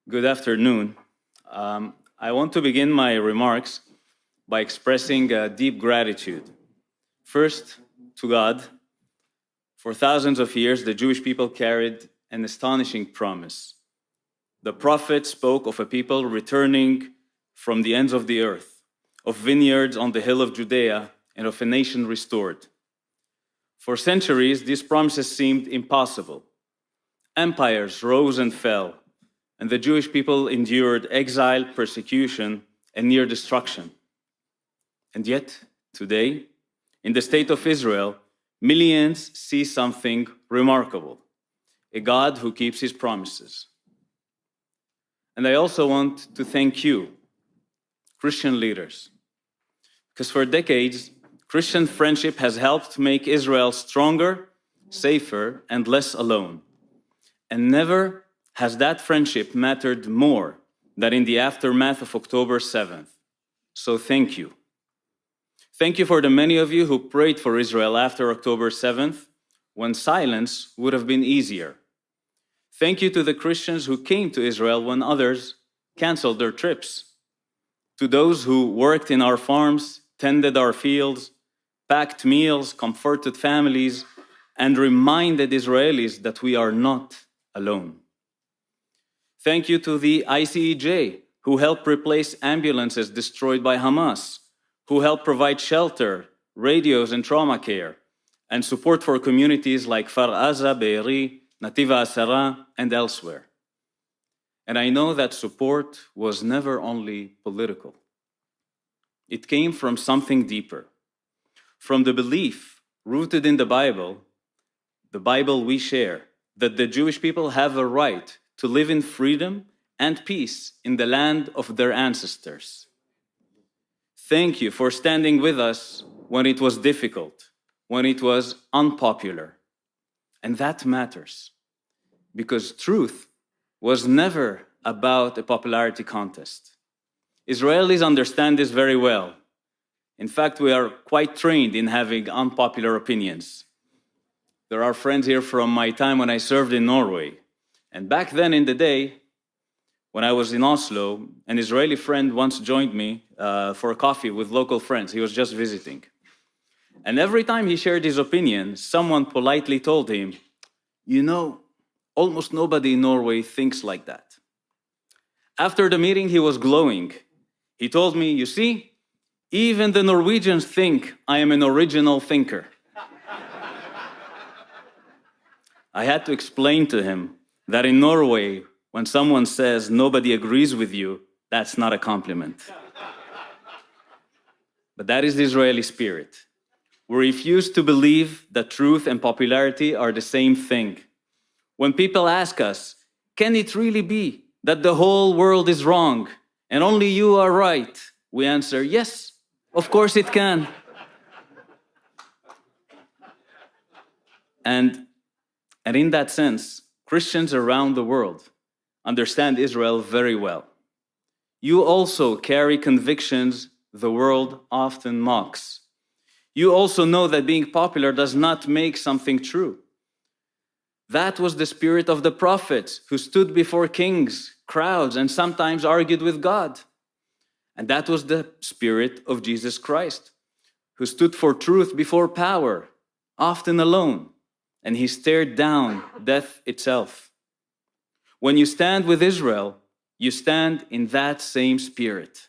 Good afternoon. I want to begin my remarks by expressing deep gratitude. First, to God. For thousands of years, the Jewish people carried an astonishing promise. The prophet spoke of a people returning from the ends of the earth, of vineyards on the hill of Judea, and of a nation restored. For centuries, these promises seemed impossible. Empires rose and fell, and the Jewish people endured exile, persecution, and near destruction. And yet, today, in the state of Israel, millions see something remarkable: a God who keeps his promises. And I also want to thank you, Christian leaders, because for decades, Christian friendship has helped make Israel stronger, safer, and less alone. And never has that friendship mattered more than in the aftermath of October 7th. So thank you. Thank you for the many of you who prayed for Israel after October 7th, when silence would have been easier. Thank you to the Christians who came to Israel when others canceled their trips. To those who worked in our farms, tended our fields, packed meals, comforted families, and reminded Israelis that we are not alone. Thank you to the ICEJ, who helped replace ambulances destroyed by Hamas, who helped provide shelter, radios, and trauma care, and support for communities like Kfar Aza, Be'eri, Nativ HaAsara, and elsewhere. And I know that support was never only political. It came from something deeper, from the belief rooted in the Bible we share, that the Jewish people have a right to live in freedom and peace in the land of their ancestors. Thank you for standing with us when it was difficult, when it was unpopular. And that matters, because truth was never about a popularity contest. Israelis understand this very well. In fact, we are quite trained in having unpopular opinions. There are friends here from my time when I served in Norway. And back then in the day, when I was in Oslo, an Israeli friend once joined me for a coffee with local friends. He was just visiting. And every time he shared his opinion, someone politely told him, "You know, almost nobody in Norway thinks like that." After the meeting, he was glowing. He told me, "You see, even the Norwegians think I am an original thinker." I had to explain to him that in Norway, when someone says nobody agrees with you, that's not a compliment. But that is the Israeli spirit. We refuse to believe that truth and popularity are the same thing. When people ask us, "Can it really be that the whole world is wrong and only you are right?" we answer, "Yes, of course it can." And in that sense, Christians around the world understand Israel very well. You also carry convictions the world often mocks. You also know that being popular does not make something true. That was the spirit of the prophets who stood before kings, crowds, and sometimes argued with God. And that was the spirit of Jesus Christ, who stood for truth before power, often alone. And he stared down death itself. When you stand with Israel, you stand in that same spirit.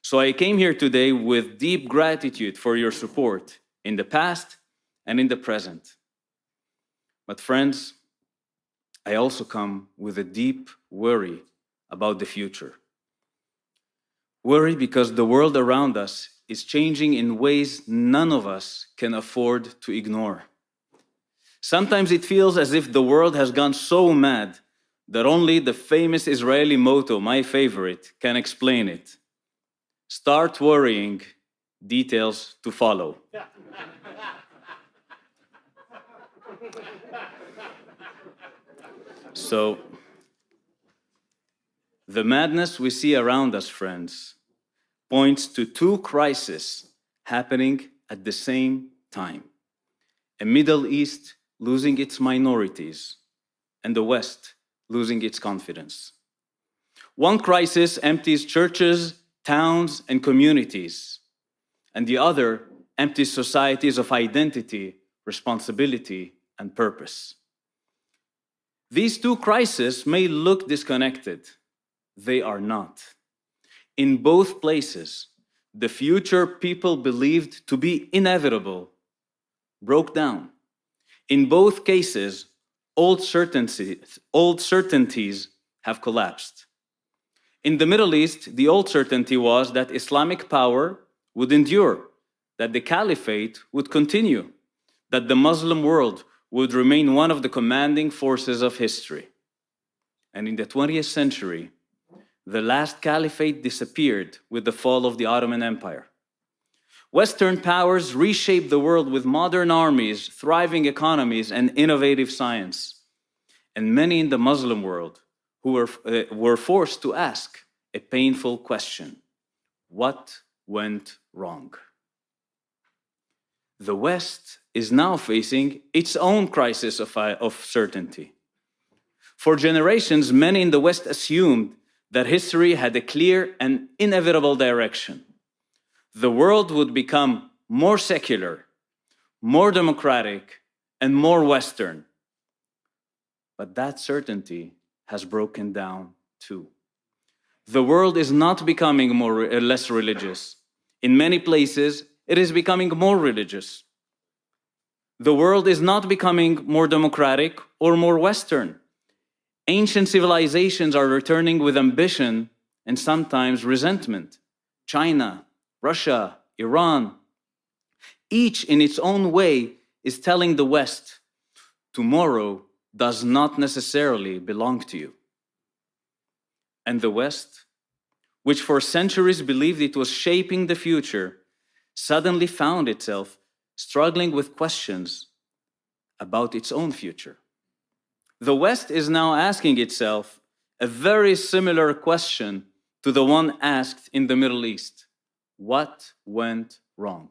So I came here today with deep gratitude for your support in the past and in the present. But friends, I also come with a deep worry about the future. Worry because the world around us is changing in ways none of us can afford to ignore. Sometimes it feels as if the world has gone so mad that only the famous Israeli motto, my favorite, can explain it. Start worrying, details to follow. So, the madness we see around us, friends, points to two crises happening at the same time. A Middle East losing its minorities, and the West losing its confidence. One crisis empties churches, towns, and communities, and the other empties societies of identity, responsibility, and purpose. These two crises may look disconnected. They are not. In both places, the future people believed to be inevitable broke down. In both cases, old certainties have collapsed. In the Middle East, the old certainty was that Islamic power would endure, that the caliphate would continue, that the Muslim world would remain one of the commanding forces of history. And in the 20th century, the last caliphate disappeared with the fall of the Ottoman Empire. Western powers reshaped the world with modern armies, thriving economies, and innovative science. And many in the Muslim world who were forced to ask a painful question: what went wrong? The West is now facing its own crisis of certainty. For generations, many in the West assumed that history had a clear and inevitable direction. The world would become more secular, more democratic, and more Western. But that certainty has broken down too. The world is not becoming less religious. In many places, it is becoming more religious. The world is not becoming more democratic or more Western. Ancient civilizations are returning with ambition and sometimes resentment. China, Russia, Iran, each in its own way is telling the West, tomorrow does not necessarily belong to you. And the West, which for centuries believed it was shaping the future, suddenly found itself struggling with questions about its own future. The West is now asking itself a very similar question to the one asked in the Middle East: what went wrong?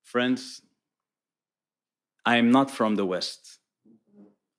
Friends, I am not from the West.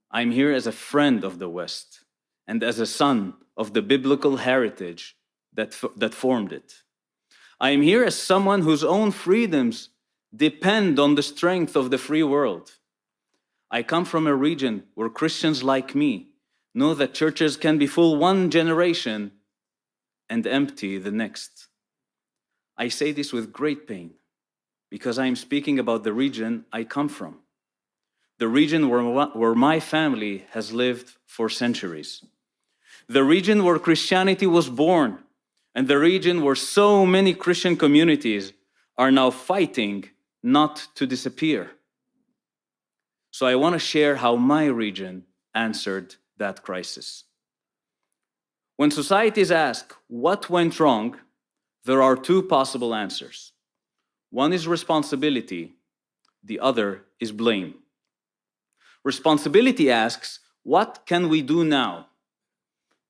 I'm here as a friend of the West and as a son of the biblical heritage that formed it. I am here as someone whose own freedoms depend on the strength of the free world. I come from a region where Christians like me know that churches can be full one generation and empty the next. I say this with great pain because I am speaking about the region I come from, the region where my family has lived for centuries, the region where Christianity was born, and the region where so many Christian communities are now fighting not to disappear. So I want to share how my region answered that crisis. When societies ask what went wrong, there are two possible answers. One is responsibility, the other is blame. Responsibility asks, what can we do now?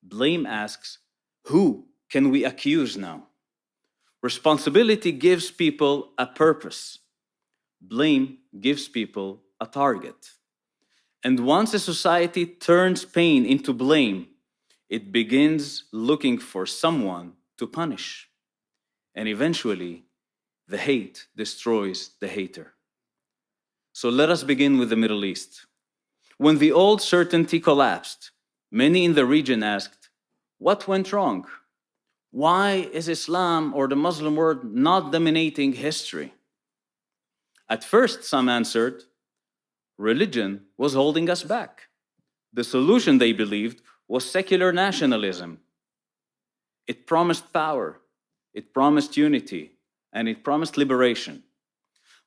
Blame asks, who can we accuse now? Responsibility gives people a purpose. Blame gives people a target. And once a society turns pain into blame, it begins looking for someone to punish. And eventually, the hate destroys the hater. So let us begin with the Middle East. When the old certainty collapsed, many in the region asked, what went wrong? Why is Islam or the Muslim world not dominating history? At first, some answered, religion was holding us back. The solution, they believed, was secular nationalism. It promised power, it promised unity, and it promised liberation.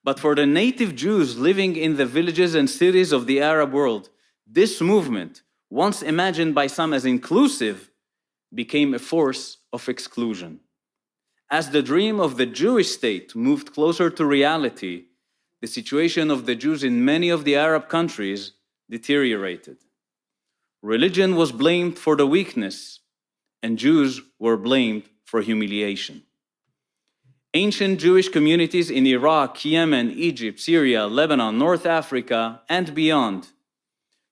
But for the native Jews living in the villages and cities of the Arab world, this movement, once imagined by some as inclusive, became a force of exclusion. As the dream of the Jewish state moved closer to reality, the situation of the Jews in many of the Arab countries deteriorated. Religion was blamed for the weakness, and Jews were blamed for humiliation. Ancient Jewish communities in Iraq, Yemen, Egypt, Syria, Lebanon, North Africa, and beyond,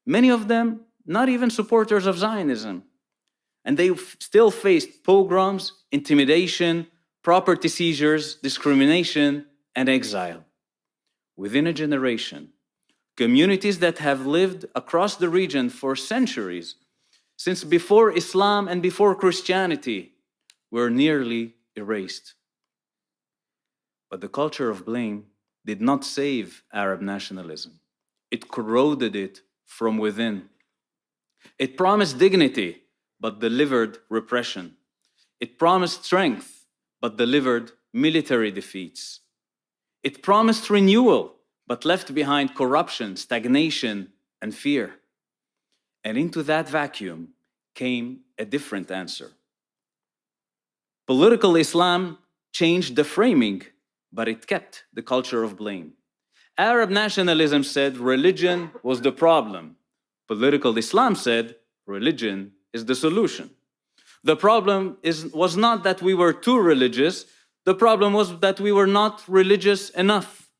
many of them not even supporters of Zionism, And they still faced pogroms, intimidation, property seizures, discrimination, and exile. Within a generation, communities that have lived across the region for centuries, since before Islam and before Christianity, were nearly erased. But the culture of blame did not save Arab nationalism. It corroded it from within. It promised dignity, but delivered repression. It promised strength, but delivered military defeats. It promised renewal, but left behind corruption, stagnation, and fear. And into that vacuum came a different answer. Political Islam changed the framing, but it kept the culture of blame. Arab nationalism said religion was the problem. Political Islam said religion is the solution. The problem was not that we were too religious, the problem was that we were not religious enough.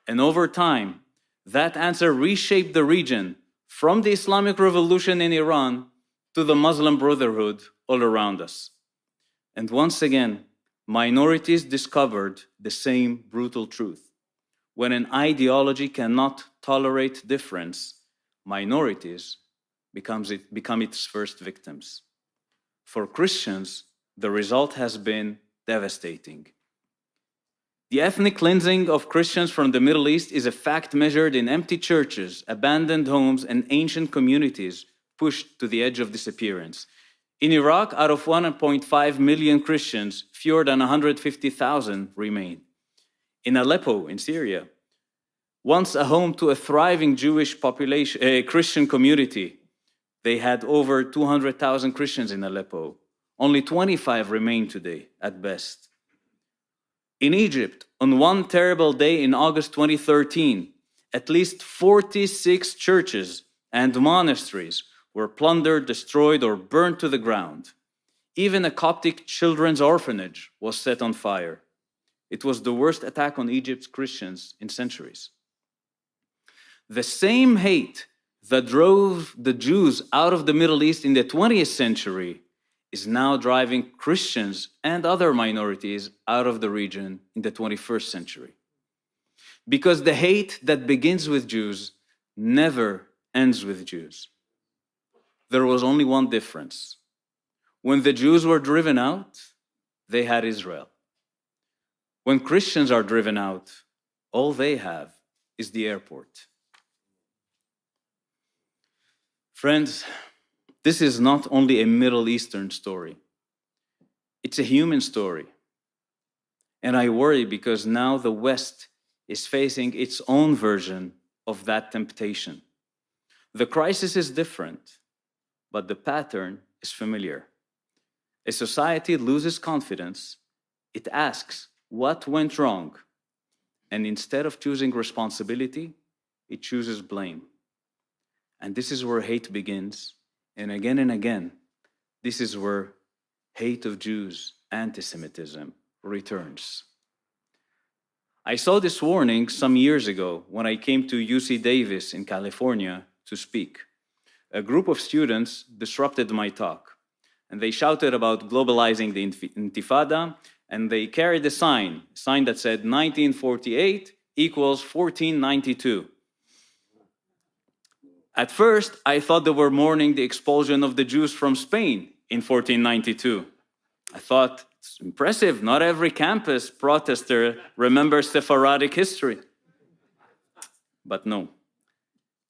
And over time, that answer reshaped the region from the Islamic Revolution in Iran to the Muslim Brotherhood all around us. And once again, minorities discovered the same brutal truth. When an ideology cannot tolerate difference, minorities become its first victims. For Christians, the result has been devastating. The ethnic cleansing of Christians from the Middle East is a fact measured in empty churches, abandoned homes, and ancient communities pushed to the edge of disappearance. In Iraq, out of 1.5 million Christians, fewer than 150,000 remain. In Aleppo, in Syria, once a home to a thriving Jewish population, Christian community, they had over 200,000 Christians in Aleppo. Only 25 remain today, at best. In Egypt, on one terrible day in August 2013, at least 46 churches and monasteries were plundered, destroyed, or burned to the ground. Even a Coptic children's orphanage was set on fire. It was the worst attack on Egypt's Christians in centuries. The same hate that drove the Jews out of the Middle East in the 20th century is now driving Christians and other minorities out of the region in the 21st century. Because the hate that begins with Jews never ends with Jews. There was only one difference. When the Jews were driven out, they had Israel. When Christians are driven out, all they have is the airport. Friends, this is not only a Middle Eastern story. It's a human story. And I worry because now the West is facing its own version of that temptation. The crisis is different, but the pattern is familiar. A society loses confidence, it asks, what went wrong? And instead of choosing responsibility, it chooses blame. And this is where hate begins. And again, this is where hate of Jews, anti-Semitism, returns. I saw this warning some years ago when I came to UC Davis in California to speak. A group of students disrupted my talk, and they shouted about globalizing the Intifada, and they carried a sign that said 1948 equals 1492. At first, I thought they were mourning the expulsion of the Jews from Spain in 1492. I thought, it's impressive, not every campus protester remembers Sephardic history. But no,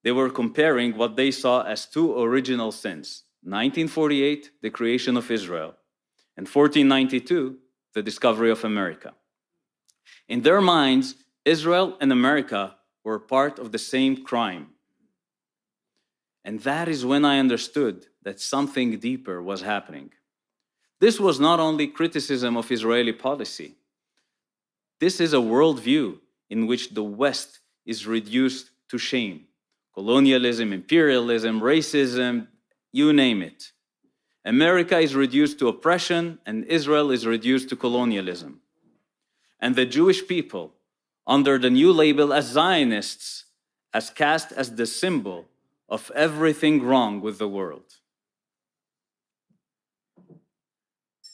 they were comparing what they saw as two original sins. 1948, the creation of Israel, and 1492, the discovery of America. In their minds, Israel and America were part of the same crime. And that is when I understood that something deeper was happening. This was not only criticism of Israeli policy. This is a worldview in which the West is reduced to shame. Colonialism, imperialism, racism, you name it. America is reduced to oppression, and Israel is reduced to colonialism. And the Jewish people, under the new label as Zionists, as cast as the symbol of everything wrong with the world.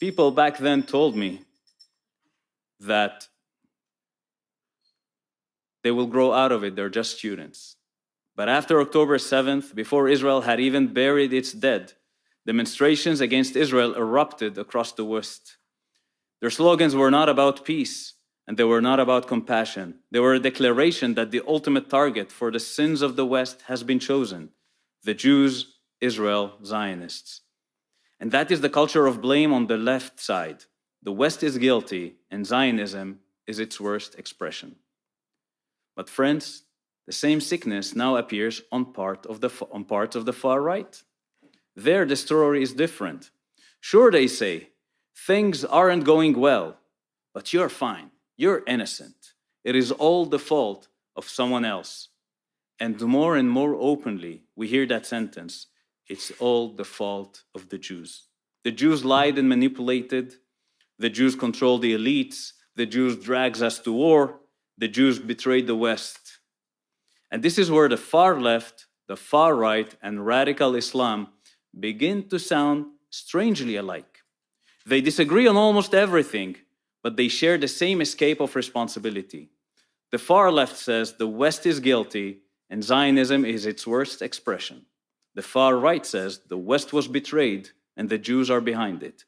People back then told me that they will grow out of it, they're just students. But after October 7th, before Israel had even buried its dead, demonstrations against Israel erupted across the West. Their slogans were not about peace, and they were not about compassion. They were a declaration that the ultimate target for the sins of the West has been chosen: the Jews, Israel, Zionists. And that is the culture of blame on the left side. The West is guilty, and Zionism is its worst expression. But friends, the same sickness now appears on parts of the far right. There, the story is different. Sure, they say, things aren't going well, but you're fine. You're innocent. It is all the fault of someone else. And more openly, we hear that sentence: it's all the fault of the Jews. The Jews lied and manipulated. The Jews control the elites. The Jews drags us to war. The Jews betrayed the West. And this is where the far left, the far right, and radical Islam begin to sound strangely alike. They disagree on almost everything, but they share the same escape of responsibility. The far left says the West is guilty and Zionism is its worst expression. The far right says the West was betrayed and the Jews are behind it.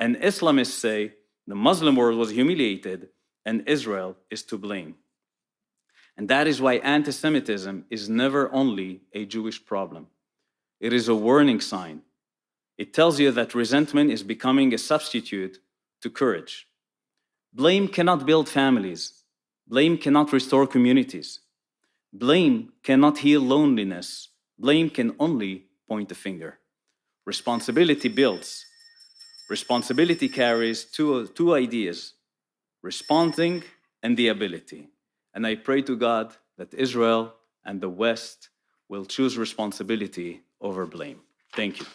And Islamists say the Muslim world was humiliated and Israel is to blame. And that is why anti-Semitism is never only a Jewish problem. It is a warning sign. It tells you that resentment is becoming a substitute to courage. Blame cannot build families. Blame cannot restore communities. Blame cannot heal loneliness. Blame can only point the finger. Responsibility builds. Responsibility carries two ideas: responding and the ability. And I pray to God that Israel and the West will choose responsibility over blame. Thank you.